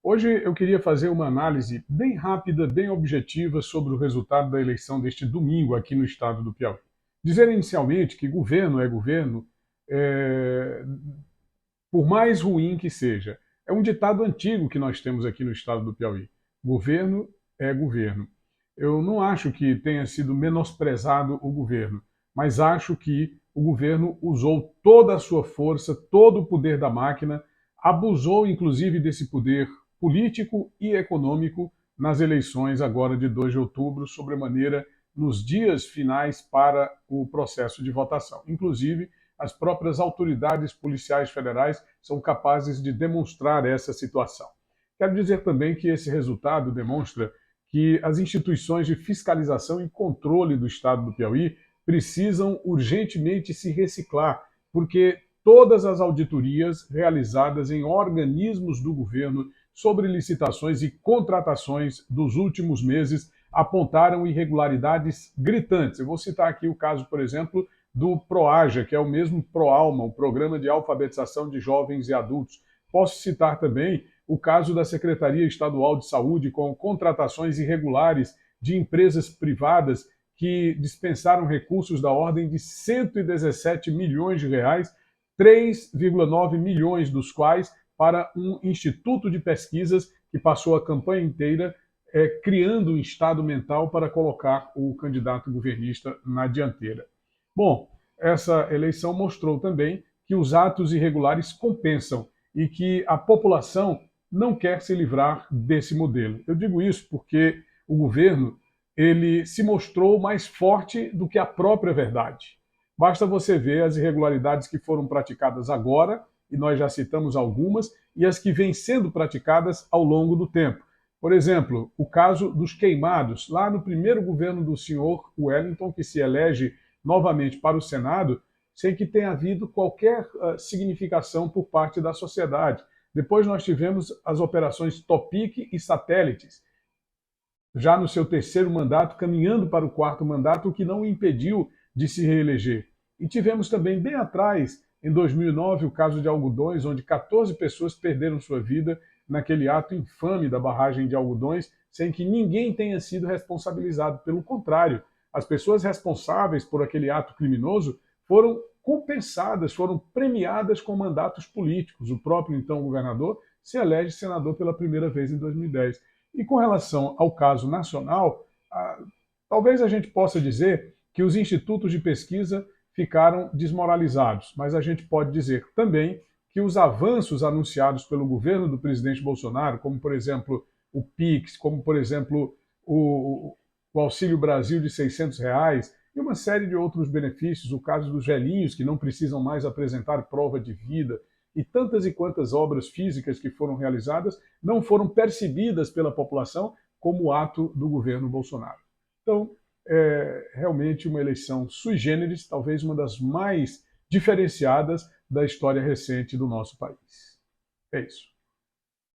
Hoje eu queria fazer uma análise bem rápida, bem objetiva sobre o resultado da eleição deste domingo aqui no estado do Piauí. Dizer inicialmente que governo é governo, é, por mais ruim que seja, é um ditado antigo que nós temos aqui no estado do Piauí. Governo é governo. Eu não acho que tenha sido menosprezado o governo, mas acho que o governo usou toda a sua força, todo o poder da máquina, abusou inclusive desse poder político e econômico nas eleições agora de 2 de outubro, sobremaneira nos dias finais para o processo de votação. Inclusive, as próprias autoridades policiais federais são capazes de demonstrar essa situação. Quero dizer também que esse resultado demonstra que as instituições de fiscalização e controle do estado do Piauí precisam urgentemente se reciclar, porque todas as auditorias realizadas em organismos do governo sobre licitações e contratações dos últimos meses apontaram irregularidades gritantes. Eu vou citar aqui o caso, por exemplo, do PROAJA, que é o mesmo PROALMA, o Programa de Alfabetização de Jovens e Adultos. Posso citar também o caso da Secretaria Estadual de Saúde, com contratações irregulares de empresas privadas que dispensaram recursos da ordem de 117 milhões de reais, 3,9 milhões dos quais para um instituto de pesquisas que passou a campanha inteira criando um estado mental para colocar o candidato governista na dianteira. Bom, essa eleição mostrou também que os atos irregulares compensam e que a população não quer se livrar desse modelo. Eu digo isso porque o governo ele se mostrou mais forte do que a própria verdade. Basta você ver as irregularidades que foram praticadas agora, e nós já citamos algumas, e as que vêm sendo praticadas ao longo do tempo. Por exemplo, o caso dos queimados, lá no primeiro governo do senhor Wellington, que se elege novamente para o Senado, sem que tenha havido qualquer significação por parte da sociedade. Depois nós tivemos as operações Topic e Satélites, já no seu terceiro mandato, caminhando para o quarto mandato, o que não o impediu de se reeleger. E tivemos também, bem atrás, em 2009, o caso de Algodões, onde 14 pessoas perderam sua vida naquele ato infame da barragem de Algodões, sem que ninguém tenha sido responsabilizado. Pelo contrário, as pessoas responsáveis por aquele ato criminoso foram compensadas, foram premiadas com mandatos políticos. O próprio, então, governador se elege senador pela primeira vez em 2010. E com relação ao caso nacional, talvez a gente possa dizer que os institutos de pesquisa ficaram desmoralizados, mas a gente pode dizer também que os avanços anunciados pelo governo do presidente Bolsonaro, como por exemplo o PIX, como por exemplo o Auxílio Brasil de R$ 600 e uma série de outros benefícios, o caso dos velhinhos que não precisam mais apresentar prova de vida, e tantas e quantas obras físicas que foram realizadas não foram percebidas pela população como ato do governo Bolsonaro. Então, é realmente uma eleição sui generis, talvez uma das mais diferenciadas da história recente do nosso país. É isso.